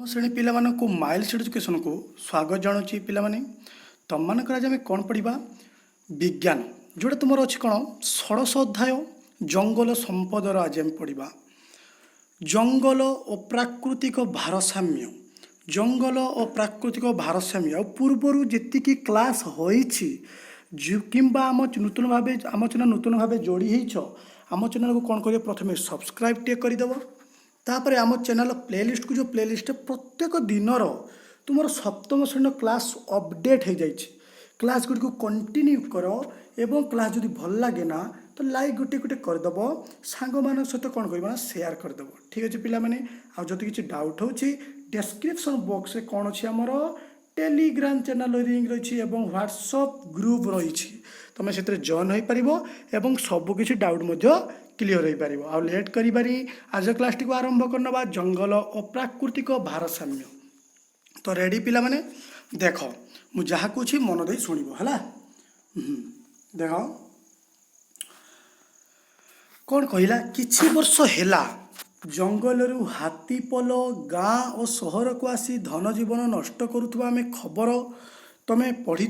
श्रेणी पिला को माइल्स एजुकेशन को स्वागत जनाऊँगी पिलाने तुम मानक आज आम कौन पढ़ा विज्ञान जोटा तुम अच्छी कौन षोड़श अध्याय जंगल संपदर आज आम पढ़ा जंगल और प्राकृतिक भारसाम्य जंगल और प्राकृतिक भारसाम्य पूर्वर जी क्लास होइछि किंबा आम नूतन भाव आम चैनल नूतन भाव जोड़ी आम चैनल को कौन करिए प्रथम सब्सक्राइब टे करदेव तापर आम चैनल प्लेलिस्ट को जो प्लेलिस्ट प्रत्येक दिनर तुम सप्तम श्रेणी क्लास अपडेट हो जाए क्लास गुड़ी को कंटिन्यू कर एवं क्लास जदि भल लगे ना तो लाइक गोटे गोटे करदेव सांग मान सहित कौन कर सेयार करदेव ठीक अच्छे पिलाने आदि किसी डाउट हो डेस्क्रिप्शन बॉक्स में कौन अच्छी आमर टेलीग्राम चैनल लिंक रही है व्हाट्सएप ग्रुप रही तुम से जॉइन हो पार और सबकि डाउट क्लीयर हो पार आ लेट करी आज क्लास टी आरंभ करना जंगल और प्राकृतिक भारसाम्य तो रेडी पिला माने देख मुझे कह मन दे शुण है देख कौन कहला किछि वर्ष हैला जंगल हाथीपल गाँ और सहर को आसी धन जीवन नष्ट करुवा आम खबर तुम पढ़ी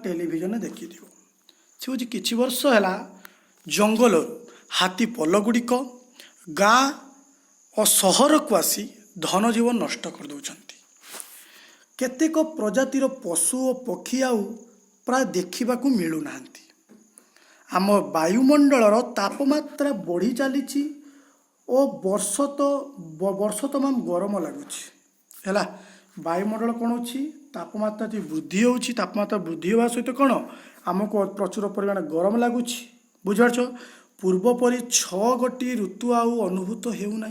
टेलीविजन देखी से हूँ किछि वर्ष है जंगल हाथीपल गुड़िक गाँ और सहर को आसी धन जीवन नष्ट कर दौरान केतेक प्रजातिर पशु और पक्षी आउ प्राय देखा मिलूना आम वायुमंडलर तापमात्रा बढ़ी चली और वर्ष तमाम गरम लगुच है वायुमंडल कौन हो तापमात्रा वृद्धि हो तापमात्रा वृद्धि होगा सहित कौन आमको प्रचुर परिमाण गरम लगुच बुझिपारछ पूर्वपरी 6 गोटी ऋतु आउ अनुभूत होना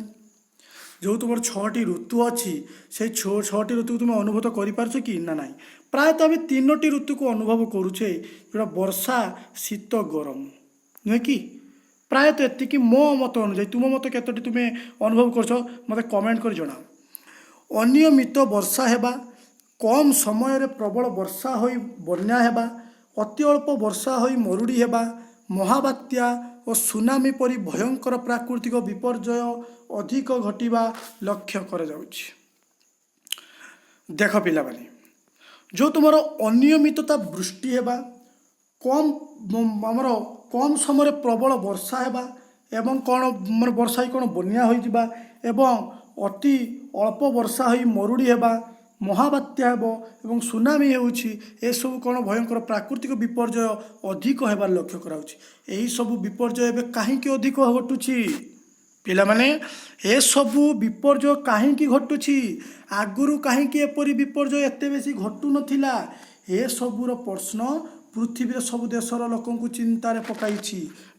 जो तुम 6टी ऋतु अच्छी से 6टी ऋतु तुम अनुभूत कर कि ना ना प्रायतः आम 3टी ऋतु को अनुभव करुचे जोटा वर्षा शीत गरम नुहे कि प्रायतः एतिकी मो मत अनुजाई तुम मत केतोटी तुम्हें अनुभव कर मत कमेंट कर जनाओ अनियमित वर्षा हेबा कम समय प्रबल वर्षा होई बन्या हेबा अति अल्प वर्षा होई मरुड़ी हेबा महाबात्या और सुनामी परी भयंकर प्राकृतिक विपर्यय अधिक घटिबा लक्ष्य कर जाउछि देख पिला माने जो तुमर अनियमितता वृष्टि हेबा कम आमर कम समय प्रबल वर्षा हेबा एवं कौन मन वर्षा कौन बन्या हो जिबा एवं अति अल्प वर्षा होई मरुड़ी हेबा महाबात्या हेब एवं सुनामी होउछि ए सब कौन भयंकर प्राकृतिक विपर्यय अधिक हेबार लक्ष्य कराउछि एही सब विपर्यय एबे काहेकि अधिक घटुछि पिला माने ए सब विपर्यय काहेकि घटुछि आगुरु काहेकि एपरि विपर्यय एते बेसी घटु नथिला ए सबुर प्रश्न पृथ्वी सब देशर लोक चिंतार पकाई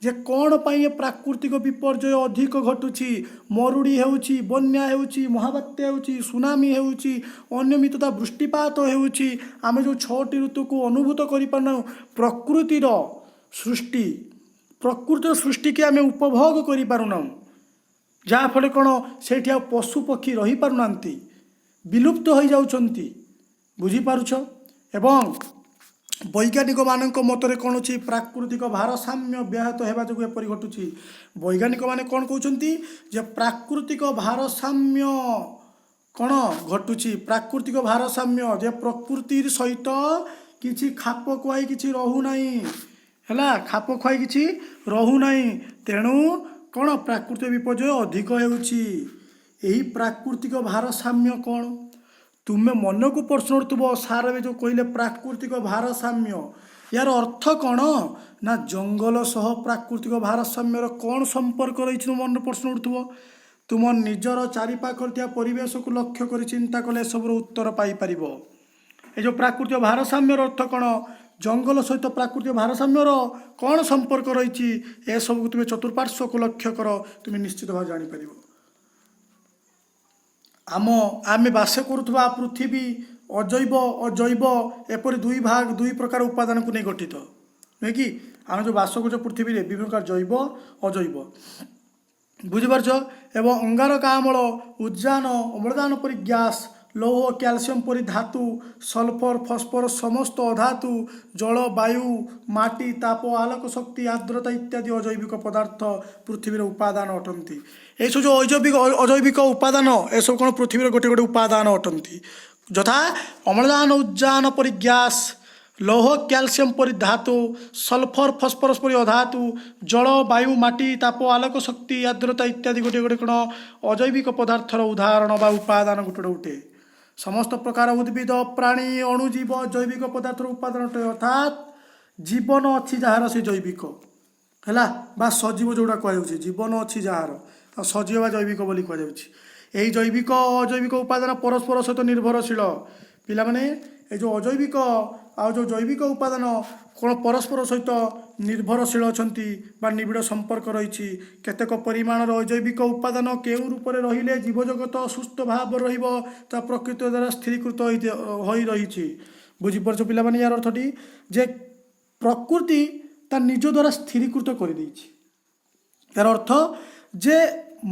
जे कौन पाई प्राकृतिक विपर्यय अधिक घटुछि मरुड़ी होउछि बन्या होउछि महाबात्या होउछि सुनामी होउछि अनियमितता वृष्टिपात होउछि आमे जो 6टी ऋतु को अनुभूत करि पारना प्रकृतिर सृष्टि के आमे उपभोग करि पारुना जहाँ फले कौन से पशु पक्षी रही पारुनांती विलुप्त हो जाउछंती बुझी पारुछ एवं वैज्ञानिक मानक मतरे कौन अच्छी प्राकृतिक भारसाम्य व्याहत होगा जो एपरी घटुची वैज्ञानिक माने कौन कहते जे प्राकृतिक भारसाम्य कौन घटुची प्राकृतिक भारसाम्य जे प्रकृति सहित किछि खाप खुआई किछि रहूना है खाप खुआई किछि रहूना तेणु कौन प्राकृतिक विपर्यय अधिक होउची एही प्राकृतिक भारसाम्य कौन तुम्हें मन को प्रश्न उठुव सार जो कहले प्राकृतिक भारसाम्य यार अर्थ कौन ना जंगल सह प्राकृतिक भारसाम्यर कौन संपर्क रही मन प्रश्न उठुव तुम निजर चारिपाखर परिवेश को लक्ष्य कर चिंता कले सब उत्तर पाइपर ये जो प्राकृतिक भारसाम्यर अर्थ कौन जंगल सहित प्राकृतिक भारसाम्यर कौन संपर्क रही ए सब तुम्हें चतुर्पार्श्व को लक्ष्य कर तुम्हें निश्चित भाव जापर आमे बास करुवा पृथ्वी अजैव अजैव एपरी दुई प्रकार उपादान को नहीं गठित नुहे कि आम जो बास कर पृथ्वी विभिन्न प्रकार जैव अजैव बुझिपारछ एवं अंगारकाम्ल उद्यान अम्लजान परी गैस ଲୌହ କ୍ୟାଲସିୟମ ପରି ଧାତୁ, ସଲଫର ଫସ୍ଫରସ୍ ସମସ୍ତ ଅଧାତୁ, ଜଳ ବାୟୁ ମାଟି ତାପ ଆଲୋକ ଶକ୍ତି ଆର୍ଦ୍ରତା ଇତ୍ୟାଦି ଅଜୈବିକ ପଦାର୍ଥ ପୃଥିବୀର ଉପାଦାନ ଅଟନ୍ତି। ଏସବୁ ଯେଉଁ ଅଜୈବିକ ଉପାଦାନ ଏସବୁ କ'ଣ ପୃଥିବୀର ଗୋଟେ ଗୋଟେ ଉପାଦାନ ଅଟନ୍ତି, ଯଥା ଅମ୍ଳଜାନ ଉଦ୍ଜାନ ପରି ଗ୍ୟାସ୍, ଲୌହ କ୍ୟାଲସିୟମ ପରି ଧାତୁ, ସଲଫର ଫସ୍ଫରସ୍ ପରି ଅଧାତୁ, ଜଳ ବାୟୁ ମାଟି ତାପ ଆଲୋକ ଶକ୍ତି ଆର୍ଦ୍ରତା ଇତ୍ୟାଦି ଗୋଟିଏ ଗୋଟେ କ'ଣ ଅଜୈବିକ ପଦାର୍ଥର ଉଦାହରଣ ବା ଉପାଦାନ ଗୋଟେ ଗୋଟେ। ସମସ୍ତ ପ୍ରକାର ଉଦ୍ଭିଦ ପ୍ରାଣୀ ଅଣୁଜୀବ ଜୈବିକ ପଦାର୍ଥର ଉପାଦାନ ଅଟେ, ଅର୍ଥାତ୍ ଜୀବନ ଅଛି ଯାହାର ସେ ଜୈବିକ ହେଲା ବା ସଜୀବ ଯେଉଁଟା କୁହାଯାଉଛି, ଜୀବନ ଅଛି ଯାହାର ଆଉ ସଜୀବ ବା ଜୈବିକ ବୋଲି କୁହାଯାଉଛି। ଏହି ଜୈବିକ ଓ ଅଜୈବିକ ଉପାଦାନ ପରସ୍ପର ସହିତ ନିର୍ଭରଶୀଳ। ପିଲାମାନେ এই ଯେଉଁ ଅଜୈବିକ ଆଉ ଯେଉଁ ଜୈବିକ ଉପାଦାନ କ'ଣ ପରସ୍ପର ସହିତ ନିର୍ଭରଶୀଳ ଅଛନ୍ତି ବା ନିବିଡ଼ ସମ୍ପର୍କ ରହିଛି। କେତେକ ପରିମାଣର ଅଜୈବିକ ଉପାଦାନ କେଉଁ ରୂପରେ ରହିଲେ ଜୀବଜଗତ ସୁସ୍ଥ ଭାବରେ ରହିବ ତା ପ୍ରକୃତି ଦ୍ୱାରା ସ୍ଥିରୀକୃତ ହୋଇ ରହିଛି। ବୁଝିପାରୁଛ ପିଲାମାନେ ୟାର ଅର୍ଥଟି, ଯେ ପ୍ରକୃତି ତା ନିଜ ଦ୍ୱାରା ସ୍ଥିରୀକୃତ କରିଦେଇଛି। ତାର ଅର୍ଥ ଯେ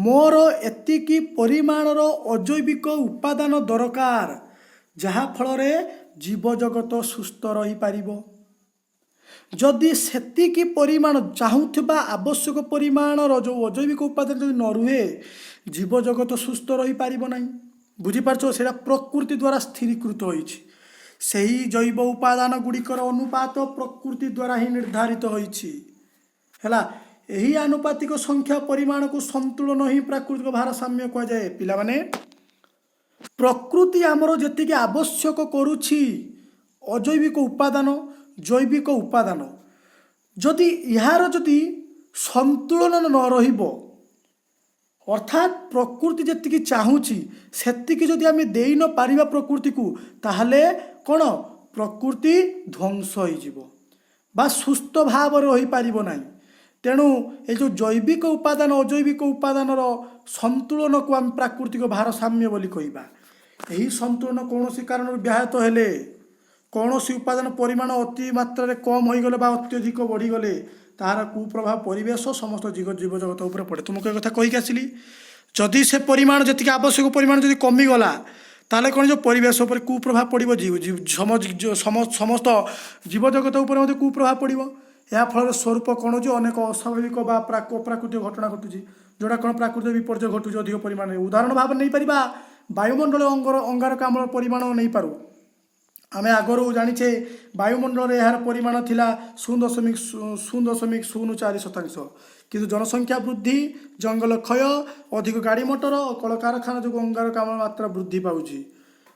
ମୋର ଏତିକି ପରିମାଣର ଅଜୈବିକ ଉପାଦାନ ଦରକାର ଯାହାଫଳରେ ଜୀବଜଗତ ସୁସ୍ଥ ରହିପାରିବ। ଯଦି ସେତିକି ପରିମାଣ ଚାହୁଁଥିବା ଆବଶ୍ୟକ ପରିମାଣର ଯେଉଁ ଅଜୈବିକ ଉପାଦାନ ଯଦି ନ ରୁହେ ଜୀବଜଗତ ସୁସ୍ଥ ରହିପାରିବ ନାହିଁ। ବୁଝିପାରୁଛ, ସେଇଟା ପ୍ରକୃତି ଦ୍ୱାରା ସ୍ଥିରୀକୃତ ହୋଇଛି। ସେହି ଜୈବ ଉପାଦାନ ଗୁଡ଼ିକର ଅନୁପାତ ପ୍ରକୃତି ଦ୍ୱାରା ହିଁ ନିର୍ଦ୍ଧାରିତ ହୋଇଛି ହେଲା। ଏହି ଆନୁପାତିକ ସଂଖ୍ୟା ପରିମାଣକୁ ସନ୍ତୁଳନ ହିଁ ପ୍ରାକୃତିକ ଭାରସାମ୍ୟ କୁହାଯାଏ। ପିଲାମାନେ ପ୍ରକୃତି ଆମର ଯେତିକି ଆବଶ୍ୟକ କରୁଛି ଅଜୈବିକ ଉପାଦାନ ଜୈବିକ ଉପାଦାନ, ଯଦି ଏହାର ଯଦି ସନ୍ତୁଳନ ନ ରହିବ, ଅର୍ଥାତ୍ ପ୍ରକୃତି ଯେତିକି ଚାହୁଁଛି ସେତିକି ଯଦି ଆମେ ଦେଇ ନ ପାରିବା ପ୍ରକୃତିକୁ, ତାହେଲେ କ'ଣ ପ୍ରକୃତି ଧ୍ୱଂସ ହୋଇଯିବ ବା ସୁସ୍ଥ ଭାବରେ ରହିପାରିବ ନାହିଁ। ତେଣୁ ଏ ଯେଉଁ ଜୈବିକ ଉପାଦାନ ଅଜୈବିକ ଉପାଦାନର ସନ୍ତୁଳନକୁ ଆମେ ପ୍ରାକୃତିକ ଭାରସାମ୍ୟ ବୋଲି କହିବା। ଏହି ସନ୍ତୁଳନ କୌଣସି କାରଣରୁ ବ୍ୟାହତ ହେଲେ, କୌଣସି ଉପାଦାନ ପରିମାଣ ଅତି ମାତ୍ରାରେ କମ୍ ହୋଇଗଲେ ବା ଅତ୍ୟଧିକ ବଢ଼ିଗଲେ ତାହାର କୁପ୍ରଭାବ ପରିବେଶ ସମସ୍ତ ଜୀବଜଗତ ଉପରେ ପଡ଼େ। ତୁମକୁ ଏ କଥା କହିକି ଆସିଲି, ଯଦି ସେ ପରିମାଣ ଯେତିକି ଆବଶ୍ୟକ ପରିମାଣ ଯଦି କମିଗଲା ତାହେଲେ କ'ଣ ଯେଉଁ ପରିବେଶ ଉପରେ କୁପ୍ରଭାବ ପଡ଼ିବ, ସମସ୍ତ ଜୀବଜଗତ ଉପରେ ମଧ୍ୟ କୁପ୍ରଭାବ ପଡ଼ିବ। ଏହା ଫଳରେ ସ୍ୱରୂପ କ'ଣ ଯେ ଅନେକ ଅସ୍ୱାଭାବିକ ବା ଅପ୍ରାକୃତିକ ଘଟଣା ଘଟୁଛି, ଯେଉଁଟା କ'ଣ ପ୍ରାକୃତିକ ବିପର୍ଯ୍ୟୟ ଘଟୁଛି ଅଧିକ ପରିମାଣରେ। ଉଦାହରଣ ଭାବରେ ନେଇପାରିବା ବାୟୁମଣ୍ଡଳ ଅଙ୍ଗାରକାମ୍ଳର ପରିମାଣ ନେଇପାରୁ। ଆମେ ଆଗରୁ ଜାଣିଛେ ବାୟୁମଣ୍ଡଳରେ ଏହାର ପରିମାଣ ଥିଲା 0.04%, କିନ୍ତୁ ଜନସଂଖ୍ୟା ବୃଦ୍ଧି, ଜଙ୍ଗଲ କ୍ଷୟ, ଅଧିକ ଗାଡ଼ି ମଟର ଓ କଳକାରଖାନା ଯୋଗୁଁ ଅଙ୍ଗାରକାମ୍ଳ ମାତ୍ରା ବୃଦ୍ଧି ପାଉଛି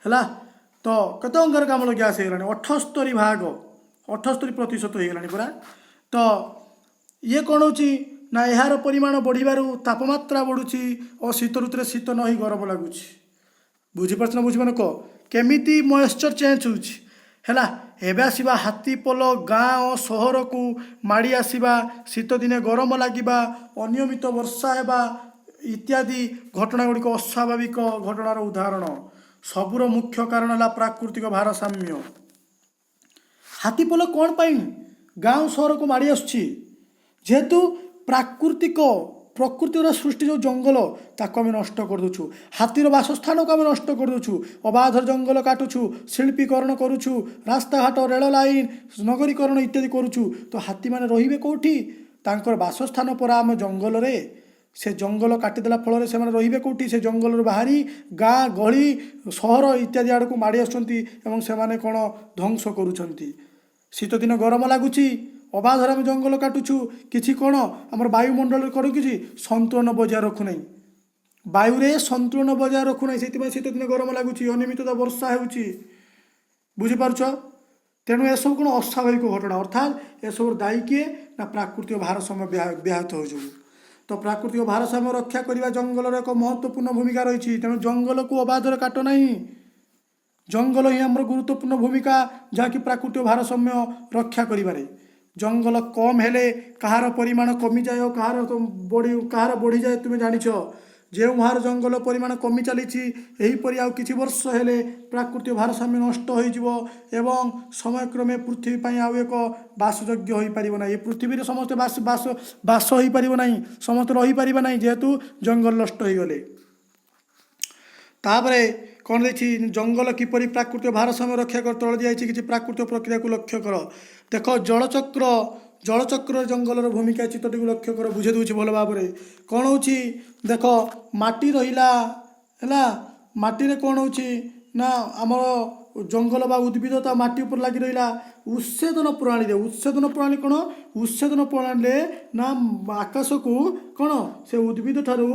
ହେଲା। ତ କେତେ ଅଙ୍ଗାରକାମ୍ଳ ଗ୍ୟାସ୍ ହେଇଗଲାଣି? 78% ହେଇଗଲାଣି ପୁରା। ତ ଇଏ କ'ଣ ହେଉଛି ନା ଏହାର ପରିମାଣ ବଢ଼ିବାରୁ ତାପମାତ୍ରା ବଢ଼ୁଛି ଓ ଶୀତ ଋତୁରେ ଶୀତ ନ ହୋଇ ଗରମ ଲାଗୁଛି। ବୁଝିପାରୁଛ ନା? ବୁଝିପାରୁନ କହ କେମିତି ମଏଶ୍ଚର ଚେଞ୍ଜ ହେଉଛି ହେଲା। ଏବେ ଆସିବା ହାତୀ ପଲ ଗାଁ ଓ ସହରକୁ ମାଡ଼ି ଆସିବା, ଶୀତ ଦିନେ ଗରମ ଲାଗିବା, ଅନିୟମିତ ବର୍ଷା ହେବା ଇତ୍ୟାଦି ଘଟଣା ଗୁଡ଼ିକ ଅସ୍ୱାଭାବିକ ଘଟଣାର ଉଦାହରଣ। ସବୁର ମୁଖ୍ୟ କାରଣ ହେଲା ପ୍ରାକୃତିକ ଭାରସାମ୍ୟ। ହାତୀପଲ କ'ଣ ପାଇଁ ଗାଁ ସହରକୁ ମାଡ଼ି ଆସୁଛି? ଯେହେତୁ ପ୍ରକୃତିର ସୃଷ୍ଟି ଯେଉଁ ଜଙ୍ଗଲ ତାକୁ ଆମେ ନଷ୍ଟ କରିଦେଉଛୁ, ହାତୀର ବାସସ୍ଥାନକୁ ଆମେ ନଷ୍ଟ କରିଦେଉଛୁ, ଅବାଧର ଜଙ୍ଗଲ କାଟୁଛୁ, ଶିଳ୍ପୀକରଣ କରୁଛୁ, ରାସ୍ତାଘାଟ ରେଳ ଲାଇନ ନଗରୀକରଣ ଇତ୍ୟାଦି କରୁଛୁ। ତ ହାତୀମାନେ ରହିବେ କେଉଁଠି? ତାଙ୍କର ବାସସ୍ଥାନ ପରା ଆମ ଜଙ୍ଗଲରେ। ସେ ଜଙ୍ଗଲ କାଟିଦେଲା ଫଳରେ ସେମାନେ ରହିବେ କେଉଁଠି? ସେ ଜଙ୍ଗଲରୁ ବାହାରି ଗାଁ ଗହଳି ସହର ଇତ୍ୟାଦି ଆଡ଼କୁ ମାଡ଼ି ଆସୁଛନ୍ତି ଏବଂ ସେମାନେ କ'ଣ ଧ୍ୱଂସ କରୁଛନ୍ତି। ଶୀତ ଦିନ ଗରମ ଲାଗୁଛି, ଅବାଧରେ ଆମେ ଜଙ୍ଗଲ କାଟୁଛୁ, କିଛି କ'ଣ ଆମର ବାୟୁମଣ୍ଡଳରେ କ'ଣ କିଛି ସନ୍ତୁଳନ ବଜାୟ ରଖୁନାହିଁ, ବାୟୁରେ ସନ୍ତୁଳନ ବଜାୟ ରଖୁନାହିଁ। ସେଥିପାଇଁ ଶୀତ ଦିନ ଗରମ ଲାଗୁଛି, ଅନିୟମିତତା ବର୍ଷା ହେଉଛି। ବୁଝିପାରୁଛ? ତେଣୁ ଏସବୁ କ'ଣ ଅସ୍ୱାଭାବିକ ଘଟଣା, ଅର୍ଥାତ୍ ଏସବୁର ଦାୟୀ କିଏ? ନା ପ୍ରାକୃତିକ ଭାରସାମ୍ୟ ବ୍ୟାହତ ହେଉଛି। ତ ପ୍ରାକୃତିକ ଭାରସାମ୍ୟ ରକ୍ଷା କରିବା ଜଙ୍ଗଲର ଏକ ମହତ୍ତ୍ୱପୂର୍ଣ୍ଣ ଭୂମିକା ରହିଛି। ତେଣୁ ଜଙ୍ଗଲକୁ ଅବାଧରେ କାଟ ନାହିଁ। ଜଙ୍ଗଲ ହିଁ ଆମର ଗୁରୁତ୍ୱପୂର୍ଣ୍ଣ ଭୂମିକା, ଯାହାକି ପ୍ରାକୃତିକ ଭାରସାମ୍ୟ ରକ୍ଷା କରିବାରେ। ଜଙ୍ଗଲ କମ୍ ହେଲେ କାହାର ପରିମାଣ କମିଯାଏ ଓ କାହାର ବଢ଼ିଯାଏ ତୁମେ ଜାଣିଛ। ଯେଉଁ ହାର ଜଙ୍ଗଲ ପରିମାଣ କମି ଚାଲିଛି, ଏହିପରି ଆଉ କିଛି ବର୍ଷ ହେଲେ ପ୍ରାକୃତିକ ଭାରସାମ୍ୟ ନଷ୍ଟ ହୋଇଯିବ ଏବଂ ସମୟକ୍ରମେ ପୃଥିବୀ ପାଇଁ ଆଉ ଏକ ବାସଯୋଗ୍ୟ ହୋଇପାରିବ ନାହିଁ। ଏ ପୃଥିବୀରେ ସମସ୍ତେ ବାସ ହୋଇପାରିବ ନାହିଁ, ସମସ୍ତେ ରହିପାରିବେ ନାହିଁ, ଯେହେତୁ ଜଙ୍ଗଲ ନଷ୍ଟ ହୋଇଗଲେ। ତାପରେ କ'ଣ ଦେଇଛି ଜଙ୍ଗଲ କିପରି ପ୍ରାକୃତିକ ଭାରସାମ୍ୟ ରକ୍ଷା କର ତଳେ ଦିଆଯାଇଛି କିଛି ପ୍ରାକୃତିକ ପ୍ରକ୍ରିୟାକୁ ଲକ୍ଷ୍ୟ କର। ଦେଖ ଜଳଚକ୍ର ଜଙ୍ଗଲର ଭୂମିକା ଚିତ୍ରଟିକୁ ଲକ୍ଷ୍ୟ କର ବୁଝେଇ ଦେଉଛି ଭଲ ଭାବରେ। କ'ଣ ହେଉଛି ଦେଖ ମାଟି ରହିଲା ହେଲା, ମାଟିରେ କ'ଣ ହେଉଛି ନା ଆମର ଜଙ୍ଗଲ ବା ଉଦ୍ଭିଦ ତା ମାଟି ଉପରେ ଲାଗି ରହିଲା। ଉଚ୍ଛେଦନ ପ୍ରଣାଳୀରେ କ'ଣ ଉଚ୍ଛେଦନ ପ୍ରଣାଳୀରେ ନା ଆକାଶକୁ କ'ଣ ସେ ଉଦ୍ଭିଦ ଠାରୁ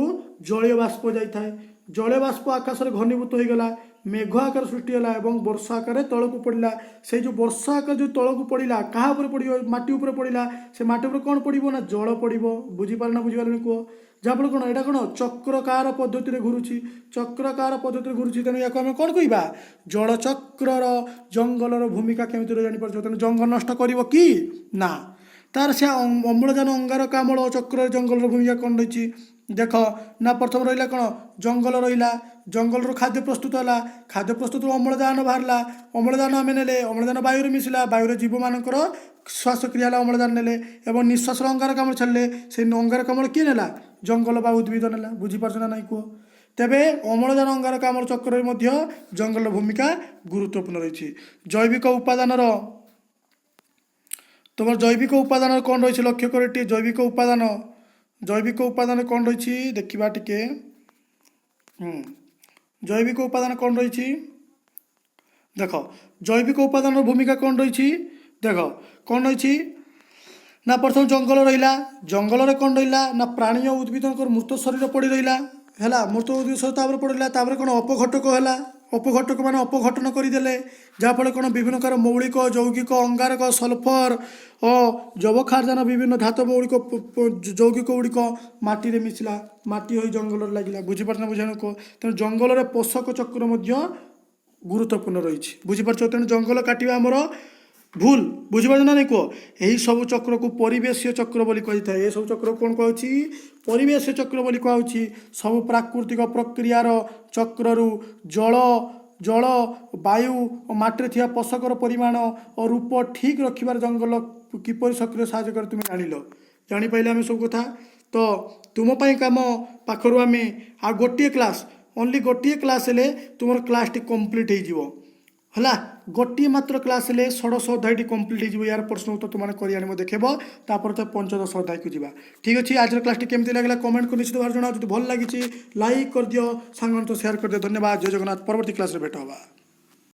ଜଳୀୟ ବାଷ୍ପ ଯାଇଥାଏ। ଜଳୀୟ ବାଷ୍ପ ଆକାଶରେ ଘନୀଭୂତ ହୋଇଗଲା, ମେଘ ଆକାର ସୃଷ୍ଟି ହେଲା ଏବଂ ବର୍ଷା ଆକାରରେ ତଳକୁ ପଡ଼ିଲା। ସେଇ ଯେଉଁ ବର୍ଷା ଆକାର ଯେଉଁ ତଳକୁ ପଡ଼ିଲା କାହା ଉପରେ ପଡ଼ିବ ମାଟି ଉପରେ ପଡ଼ିଲା। ସେ ମାଟି ଉପରେ କ'ଣ ପଡ଼ିବ ନା ଜଳ ପଡ଼ିବ। ବୁଝିପାରିଲ ନା ବୁଝିପାରିଲନି କୁହ। ଯାହାଫଳରେ କ'ଣ ଏଇଟା କ'ଣ ଚକ୍ରକାର ପଦ୍ଧତିରେ ଘୁରୁଛି, ତେଣୁ ୟାକୁ ଆମେ କ'ଣ କହିବା ଜଳଚକ୍ରର ଜଙ୍ଗଲର ଭୂମିକା କେମିତି ଜାଣିପାରୁଛ। ତେଣୁ ଜଙ୍ଗଲ ନଷ୍ଟ କରିବ କି ନା, ତାର ସେ ଅମ୍ଳଜାନ ଅଙ୍ଗାରକାମ୍ଳ ଚକ୍ରରେ ଜଙ୍ଗଲର ଭୂମିକା କ'ଣ ରହିଛି ଦେଖ ନା। ପ୍ରଥମ ରହିଲା କ'ଣ ଜଙ୍ଗଲ ରହିଲା, ଜଙ୍ଗଲରୁ ଖାଦ୍ୟ ପ୍ରସ୍ତୁତ ହେଲା, ଖାଦ୍ୟ ପ୍ରସ୍ତୁତରୁ ଅମ୍ଳଜାନ ବାହାରିଲା, ଅମ୍ଳଜାନ ଆମେ ନେଲେ, ଅମ୍ଳଜାନ ବାୟୁରେ ମିଶିଲା, ବାୟୁରେ ଜୀବମାନଙ୍କର ଶ୍ୱାସକ୍ରିୟା ହେଲା, ଅମ୍ଳଜାନ ନେଲେ ଏବଂ ନିଶ୍ୱାସର ଅଙ୍ଗାରକାମ୍ଳ ଛାଡ଼ିଲେ। ସେଇ ଅଙ୍ଗାରକାମ୍ଳ କିଏ ନେଲା ଜଙ୍ଗଲ ବା ଉଦ୍ଭିଦ ନେଲା। ବୁଝିପାରୁଛ ନା ନାଇଁ କୁହ। ତେବେ ଅମ୍ଳଜାନ ଅଙ୍ଗାରକାମ୍ଳ ଚକ୍ରରେ ମଧ୍ୟ ଜଙ୍ଗଲର ଭୂମିକା ଗୁରୁତ୍ୱପୂର୍ଣ୍ଣ ରହିଛି। ଜୈବିକ ଉପାଦାନର ତୁମର ଜୈବିକ ଉପାଦାନ କ'ଣ ରହିଛି ଲକ୍ଷ୍ୟ କର ଟିକେ। ଜୈବିକ ଉପାଦାନ କ'ଣ ରହିଛି ଦେଖିବା ଟିକେ। ଜୈବିକ ଉପାଦାନ କ'ଣ ରହିଛି ଦେଖ। ଜୈବିକ ଉପାଦାନର ଭୂମିକା କ'ଣ ରହିଛି ଦେଖ। କ'ଣ ରହିଛି ନା ପ୍ରଥମ ଜଙ୍ଗଲ ରହିଲା, ଜଙ୍ଗଲରେ କ'ଣ ରହିଲା ନା ପ୍ରାଣୀ ଓ ଉଦ୍ଭିଦଙ୍କର ମୃତ ଶରୀର ପଡ଼ି ରହିଲା ହେଲା। ମୃତ ଉଦ୍ଭିଦ ଶରୀର ତାପରେ ପଡ଼ିଲା, ତାପରେ କ'ଣ ଅପଘଟକ ହେଲା, ଅପଘଟକ ମାନେ ଅପଘଟନ କରିଦେଲେ। ଯାହାଫଳରେ କ'ଣ ବିଭିନ୍ନ ପ୍ରକାର ମୌଳିକ ଯୌଗିକ ଅଙ୍ଗାରକ ସଲଫର ଓ ଯବକ୍ଷାରଜାନ ବିଭିନ୍ନ ଧାତୁ ମୌଳିକ ଯୌଗିକ ଗୁଡ଼ିକ ମାଟିରେ ମିଶିଲା, ମାଟି ହୋଇ ଜଙ୍ଗଲରେ ଲାଗିଲା। ବୁଝିପାରୁଛ ନା ବୁଝାଣ କୁହ। ତେଣୁ ଜଙ୍ଗଲରେ ପୋଷକ ଚକ୍ର ମଧ୍ୟ ଗୁରୁତ୍ୱପୂର୍ଣ୍ଣ ରହିଛି। ବୁଝିପାରୁଛ। ତେଣୁ ଜଙ୍ଗଲ କାଟିବା ଆମର ଭୁଲ। ବୁଝିପାରୁଛ ନା ନାଇଁ କୁହ। ଏହି ସବୁ ଚକ୍ରକୁ ପରିବେଶୀୟ ଚକ୍ର ବୋଲି କହିଥାଏ। ଏସବୁ ଚକ୍ରକୁ କ'ଣ କୁହାଯାଉଛି ପରିବେଶୀୟ ଚକ୍ର ବୋଲି କୁହାଯାଉଛି। ସବୁ ପ୍ରାକୃତିକ ପ୍ରକ୍ରିୟାର ଚକ୍ରରୁ ଜଳ ବାୟୁ ଓ ମାଟିରେ ଥିବା ପୋଷକର ପରିମାଣ ଓ ରୂପ ଠିକ୍ ରଖିବାର ଜଙ୍ଗଲ କିପରି ସକ୍ରିୟ ସାହାଯ୍ୟ କରେ ତୁମେ ଜାଣିପାରିଲେ ଆମେ ସବୁ କଥା। ତ ତୁମ ପାଇଁ କାମ ପାଖରୁ ଆମେ ଆଉ ଗୋଟିଏ କ୍ଲାସ୍ ଓନ୍ଲି ଗୋଟିଏ କ୍ଲାସ୍ ହେଲେ ତୁମର କ୍ଲାସ୍ଟି କମ୍ପ୍ଲିଟ୍ ହେଇଯିବ ହେଲା। ଗୋଟିଏ ମାତ୍ର କ୍ଲାସ୍ ହେଲେ ଷୋଡ଼ଶ ଅଧ୍ୟାୟଟି କମ୍ପ୍ଲିଟ୍ ହେଇଯିବ। ୟାର ପ୍ରଶ୍ନ ଉତ୍ତର ତୁମେ କରି ଆଣିବ ଦେଖେଇବ, ତାପରେ ତ ପଞ୍ଚଦଶ ଅଧ୍ୟାୟକୁ ଯିବା। ଠିକ୍ ଅଛି। ଆଜିର କ୍ଲାସ୍ଟି କେମିତି ଲାଗିଲା କମେଣ୍ଟ କରି ନିଶ୍ଚିତ ଭାବରେ ଜଣାଅ। ଯଦି ଭଲ ଲାଗିଛି ଲାଇକ୍ କରିଦିଅ, ସାଙ୍ଗମାନଙ୍କୁ ସେୟାର କରିଦିଅ। ଧନ୍ୟବାଦ। ଜୟ ଜଗନ୍ନାଥ। ପରବର୍ତ୍ତୀ କ୍ଲାସ୍ରେ ଭେଟ ହେବା।